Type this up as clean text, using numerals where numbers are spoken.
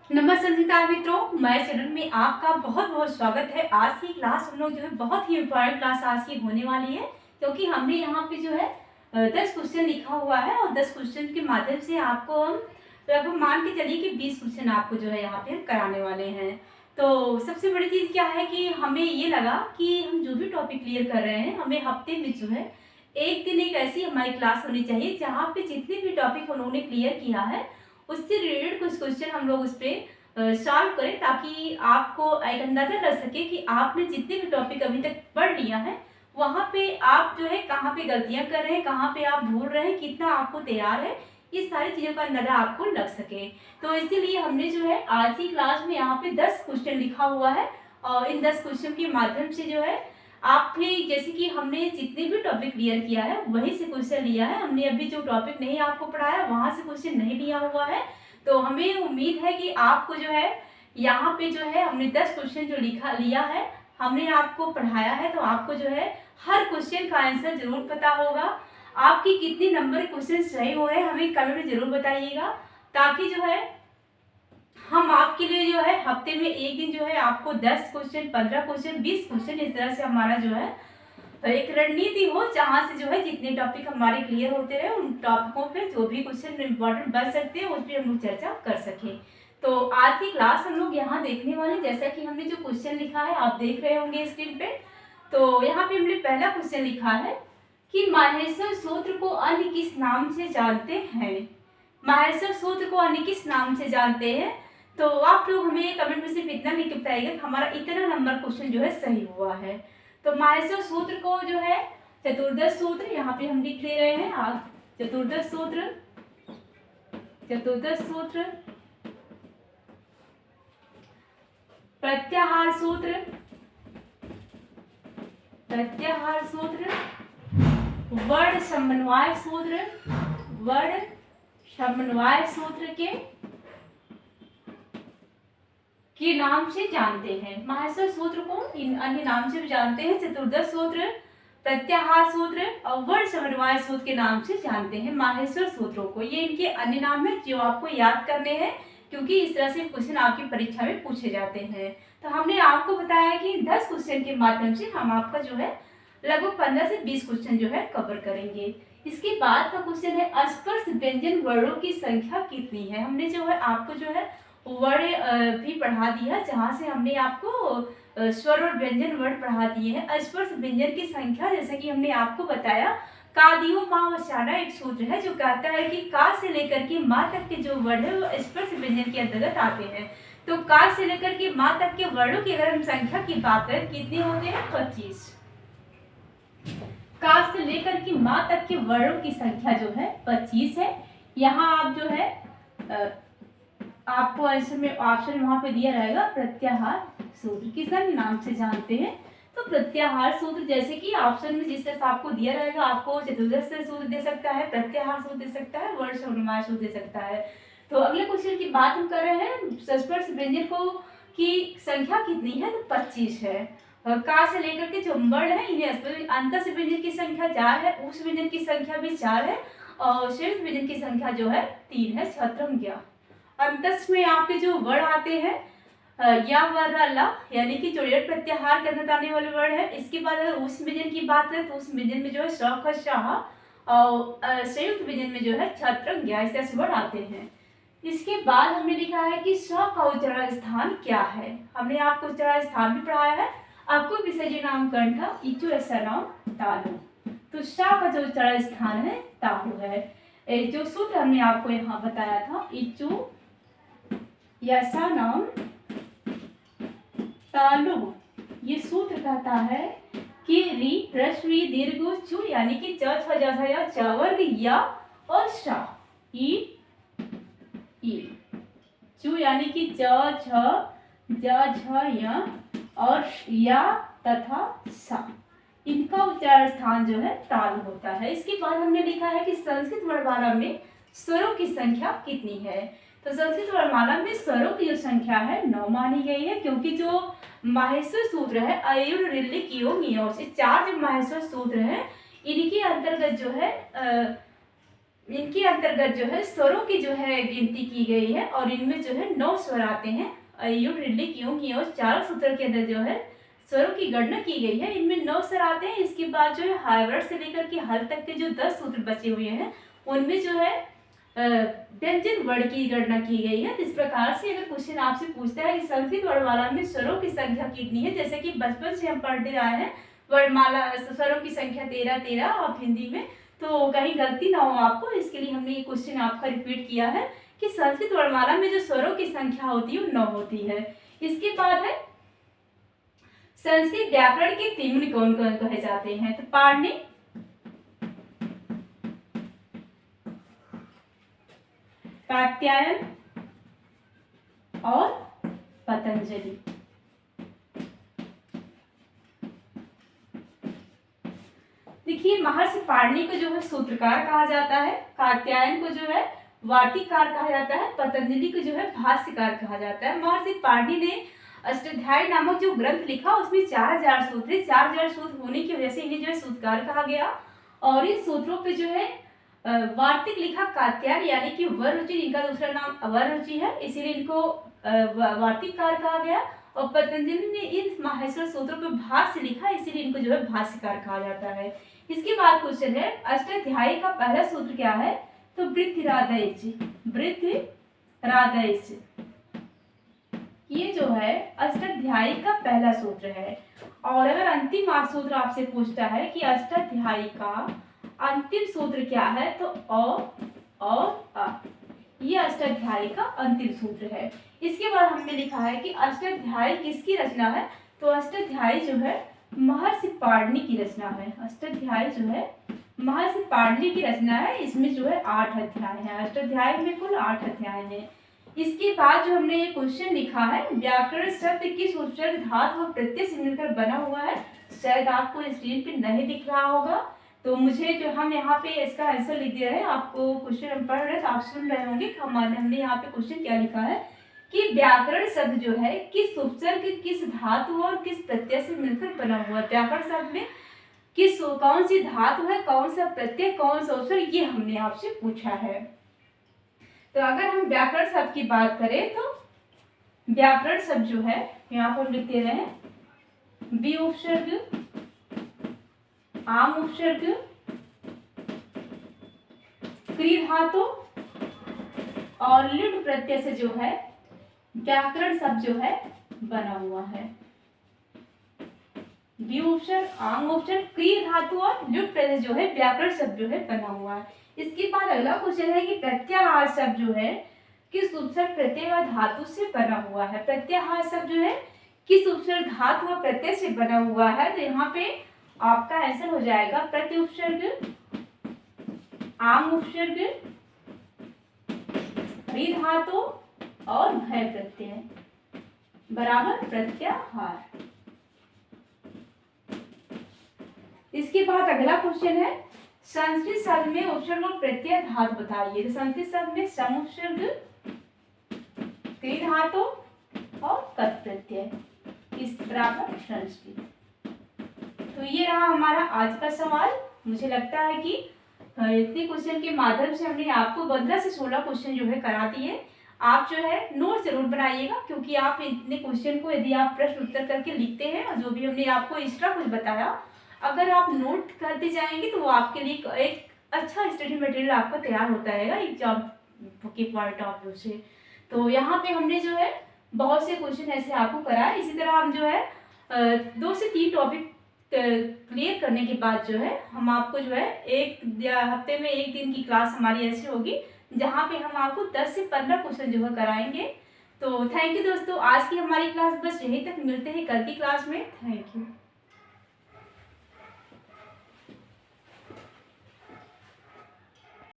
नमस्ते संगीता मित्रों, मैं चैनल में आपका बहुत बहुत स्वागत है। आज की क्लास हम लोग जो है बहुत ही इम्पोर्टेंट क्लास आज की होने वाली है, क्योंकि हमने यहाँ पे जो है 10 क्वेश्चन लिखा हुआ है और 10 क्वेश्चन के माध्यम से आपको हम लगभग मान के चलिए कि 20 क्वेश्चन आपको जो है यहाँ पे हम कराने वाले हैं। तो सबसे बड़ी चीज़ क्या है कि हमें ये लगा कि हम जो भी टॉपिक क्लियर कर रहे हैं, हमें हफ्ते में जो है एक दिन एक ऐसी हमारी क्लास होनी चाहिए जहाँ पे जितने भी टॉपिक उन्होंने क्लियर किया है उससे रिलेटेड कुछ क्वेश्चन हम लोग उस पर सॉल्व करें, ताकि आपको एक अंदाजा लग सके कि आपने जितने भी टॉपिक अभी तक पढ़ लिया है वहाँ पे आप जो है कहाँ पे गलतियाँ कर रहे हैं, कहाँ पे आप भूल रहे हैं, कितना आपको तैयार है, इस सारी चीज़ों का अंदाजा आपको लग सके। तो इसीलिए हमने जो है आज की क्लास में यहाँ पे 10 क्वेश्चन लिखा हुआ है और इन 10 क्वेश्चन के माध्यम से जो है आप भी, जैसे कि हमने जितने भी टॉपिक क्लियर किया है वही से क्वेश्चन लिया है, हमने अभी जो टॉपिक नहीं आपको पढ़ाया वहाँ से क्वेश्चन नहीं लिया हुआ है। तो हमें उम्मीद है कि आपको जो है यहाँ पे जो है हमने 10 क्वेश्चन जो लिया है, हमने आपको पढ़ाया है, तो आपको जो है हर क्वेश्चन का आंसर जरूर पता होगा। आपकी कितने नंबर क्वेश्चन सही हो रहे हैं हमें कमेंट में जरूर बताइएगा, ताकि जो है हम आपके लिए जो है हफ्ते में एक दिन जो है आपको 10 क्वेश्चन, 15 क्वेश्चन, 20 क्वेश्चन, इस तरह से हमारा जो है एक रणनीति हो, जहाँ से जो है जितने टॉपिक हमारे क्लियर होते रहे, उन टॉपिकों पे जो भी क्वेश्चन इम्पोर्टेंट बच सकते हैं उस पर हम लोग चर्चा कर सकें। तो आज की क्लास हम लोग यहाँ देखने वाले, जैसा कि हमने जो क्वेश्चन लिखा है आप देख रहे होंगे स्क्रीन पे। तो यहाँ पे हमने पहला क्वेश्चन लिखा है कि माहेश्वर सूत्र को अन्य किस नाम से जानते हैं। माहेश्वर सूत्र को अन्य किस नाम से जानते हैं। तो आप लोग हमें कमेंट में सिर्फ इतना लिख के बताइएगा कि हमारा इतना नंबर क्वेश्चन जो है सही हुआ है। तो माहेश्वर सूत्र को जो है चतुर्दश सूत्र, यहाँ पे हम लिख ले रहे हैं आप चतुर्दश सूत्र, चतुर्दश सूत्र, प्रत्याहार सूत्र, प्रत्याहार सूत्र, वर्ण समन्वय सूत्र, वर्ण समन्वय सूत्र के नाम से जानते हैं। माहेश्वर सूत्र को इन अन्य नाम से भी जानते हैं, चतुर्दश सूत्र, प्रत्याहार सूत्र और वर्ण समन्वय सूत्र के नाम से जानते हैं माहेश्वर सूत्रों को। ये इनके अन्य नाम है जो आपको याद करने हैं, क्योंकि इस तरह से क्वेश्चन आपकी परीक्षा में पूछे जाते हैं। तो हमने आपको बताया कि 10 क्वेश्चन के माध्यम से हम आपका जो है लगभग 15 से 20 क्वेश्चन जो है कवर करेंगे। इसके बाद का क्वेश्चन है स्पर्श व्यंजन वर्णों की संख्या कितनी है। हमने जो है आपको जो है वर्ण भी पढ़ा दिया, जहाँ से हमने आपको स्वर और व्यंजन वर्ण पढ़ा दिए हैं। स्पर्श व्यंजन की संख्या, जैसा कि हमने आपको बताया, कादियो माँ वसाना एक सूत्र है जो कहता है कि का से लेकर के माँ तक के जो वर्ण है वो स्पर्श व्यंजन के अंतर्गत आते हैं। तो का से लेकर के माँ तक के वर्णों की अगर हम संख्या की बात करें कितने होते हैं, 25। का से लेकर के माँ तक के वर्णों की संख्या जो है 25 है। यहाँ आप जो है आपको आंसर में ऑप्शन वहां पे दिया रहेगा प्रत्याहार सूत्र, किस नाम से जानते हैं। तो प्रत्याहार सूत्र, जैसे कि ऑप्शन में जिस तरह से आपको दिया रहेगा, आपको चतुर्दश सूत्र दे सकता है, प्रत्याहार सूत्र दे सकता है, वर्ण समन्वय सूत्र दे सकता है। तो अगले क्वेश्चन की बात हम कर रहे हैं, स्पर्श व्यंजन को की संख्या कितनी है, तो 25 है। का से लेकर के जो वर्ण है इन्हें अंत से व्यंजन की संख्या 4 है, उस व्यंजन की संख्या भी 4 है और संयुक्त व्यंजन की संख्या जो है 3 है। छत्रम ज्ञा अंतस में आपके जो वर्ण आते हैं या वर्ण ला, यानी कि जो ऋण प्रत्याहार के अंदर आने वाले वर्ण है। इसके बाद अगर उस व्यंजन की बात करें तो उस व्यंजन में जो है श शाह और संयुक्त व्यंजन में जो है छत्रम ज्ञा, इस तरह से वर्ण आते हैं। इसके बाद हमने लिखा है कि श का उच्चारण स्थान क्या है। हमने आपको उच्चारण स्थान भी पढ़ाया है, आपको विषय जो नामकरण था इचु ऐसा नाम तालु। तो श का जो उच्चारण स्थान है तालु है। जो सूत्र हमने आपको यहाँ बताया था इचु ऐसा नाम तालु, ये सूत्र कहता है कि री ह्रस्व दीर्घ चु, यानी कि च छ ज छ या च वर्ग या और श ई चु, यानी कि च छ ज छ या और या तथा सा, इनका उच्चारण स्थान जो है तालु होता है। इसके बाद हमने लिखा है कि संस्कृत वर्णमाला में स्वरों की संख्या कितनी है। तो संस्कृत वर्णमाला में स्वरों की जो संख्या है 9 मानी गई है, क्योंकि जो माहेश्वर सूत्र है अयुर रिल्ली कियो मियो से 4 जो माहेश्वर सूत्र है इनके अंतर्गत जो है इनके अंतर्गत जो है स्वरों की जो है गिनती की गई है और इनमें जो है 9 स्वर आते हैं। अयुर रिडली क्यों की और चार सूत्र के अंदर जो है स्वरों की गणना की गई है। इनमें 9 स्वर आते हैं। इसके बाद जो है हाइवर्ड से लेकर के हल तक के जो 10 सूत्र बचे हुए हैं उनमें जो है व्यंजन वर्ण की गणना की गई है। इस प्रकार से अगर क्वेश्चन आपसे पूछता है कि संस्कृत वर्णमाला में स्वरों की संख्या कितनी है, जैसे कि बचपन से हम पढ़ते आए हैं वर्णमाला स्वरों की संख्या 13 और हिंदी में, तो कहीं गलती ना हो आपको, इसके लिए हमने ये क्वेश्चन आपका रिपीट किया है कि संस्कृत वर्णमाला में जो स्वरों की संख्या होती है वो 9 होती है। इसके बाद है संस्कृत व्याकरण के तिमिर कौन कौन कहे जाते हैं, तो पाणिनि, कात्यायन और पतंजलि। देखिए महर्षि पाणिनि को जो है सूत्रकार कहा जाता है, कात्यायन को जो है वार्तिककार कहा जाता है, पतंजलि को जो है भाष्यकार कहा जाता है। महर्षि पाणिनि ने अष्टाध्यायी नामक जो ग्रंथ लिखा उसमें 4000 सूत्र है। 4000 सूत्र होने की वजह से इन्हें जो है सूत्रकार कहा गया। और इन सूत्रों पे जो है वार्तिक लिखा कात्यायन यानी कि वररुचि, इनका दूसरा नाम अवररुचि है, इसीलिए इनको वार्तिककार कहा गया। और पतंजलि ने इन माहेश्वर सूत्रों पर भाष्य लिखा, इसीलिए इनको जो है भाष्यकार कहा जाता है। इसके बाद क्वेश्चन है अष्टाध्यायी का पहला सूत्र क्या है, तो वृत्तिरादैच। वृत्तिरादैच ये जो है अष्टाध्यायी का पहला सूत्र है। और अगर अंतिम सूत्र आपसे पूछता है कि अष्टाध्यायी का अंतिम सूत्र क्या है, तो अ और अ, ये अष्टाध्यायी का अंतिम सूत्र है। इसके बाद हमने लिखा है कि अष्टाध्यायी किसकी रचना है, तो अष्टाध्यायी जो है महर्षि पाणिनि की रचना है। अष्टाध्यायी जो है महर्षि पाणिनि की रचना है। इसमें जो है 8 अध्याय हैं। अष्टाध्यायी में कुल 8 अध्याय हैं। इसके बाद जो हमने ये क्वेश्चन लिखा है, व्याकरण शब्द किस उपसर्ग धातु और प्रत्यय से मिलकर बना हुआ है, शायद आपको स्क्रीन पे नहीं दिख रहा होगा, तो मुझे जो हम यहाँ पे इसका आंसर लिख दे रहे हैं। आपको क्वेश्चन हम पढ़ रहे हैं तो आप सुन रहे होंगे कि हमने यहाँ पे क्वेश्चन क्या लिखा है कि व्याकरण शब्द जो है किस उपसर्ग, किस धातु और किस प्रत्यय से मिलकर बना हुआ है। व्याकरण शब्द में कौन सी धातु है, कौन सा प्रत्यय, कौन सा उपसर्ग, ये हमने आपसे पूछा है। तो अगर हम व्याकरण शब्द की बात करें तो व्याकरण शब्द जो है यहाँ पर लिख दे रहे हैं बी उपसर्ग, आम उपसर्ग, क्री धातु और लिट प्रत्यय से जो है व्याकरण शब्द जो है बना हुआ है। बी उपसर्ग, आम उपसर्ग, क्री धातु और लिट प्रत्यय जो है व्याकरण शब्द जो है बना हुआ है। इसके बाद अगला क्वेश्चन है कि प्रत्याहार शब्द जो है किस उपसर्ग, प्रत्यय व धातु से बना हुआ है। प्रत्याहार शब्द जो है किस उपसर्ग, धातु व प्रत्यय से बना हुआ है, तो यहाँ पे आपका आंसर हो जाएगा प्रति उपसर्ग, आम उपसर्ग, क्री धातु और भय प्रत्यय बराबर प्रत्याहार। इसके बाद अगला क्वेश्चन है संस्कृत शब्द में उपसर्ग और प्रत्यय धातु बताइए। तो संस्कृत शब्द में सम उपसर्ग, क्री धातु और तत् प्रत्यय इस बराबर संस्कृत। तो ये रहा हमारा आज का सवाल। मुझे लगता है कि इतने क्वेश्चन के माध्यम से हमने आपको 15 से 16 क्वेश्चन जो है करा दिए। आप जो है नोट जरूर बनाइएगा, क्योंकि आप इतने क्वेश्चन को यदि आप प्रश्न उत्तर करके लिखते हैं और जो भी हमने आपको एक्स्ट्रा कुछ बताया अगर आप नोट करते जाएंगे तो वो आपके लिए एक अच्छा स्टडी मटेरियल आपका तैयार होता रहेगा एग्जाम के पॉइंट ऑफ व्यू से। तो यहाँ पे हमने जो है बहुत से क्वेश्चन ऐसे आपको कराए। इसी तरह हम जो है 2 से 3 टॉपिक क्लियर करने के बाद जो है हम आपको जो है एक हफ्ते में 1 दिन की क्लास हमारी ऐसी होगी जहाँ पे हम आपको 10 से 15 क्वेश्चन जो है कराएंगे। तो थैंक यू दोस्तों, आज की हमारी क्लास बस यहीं तक। मिलते हैं कल की क्लास में। Thank you.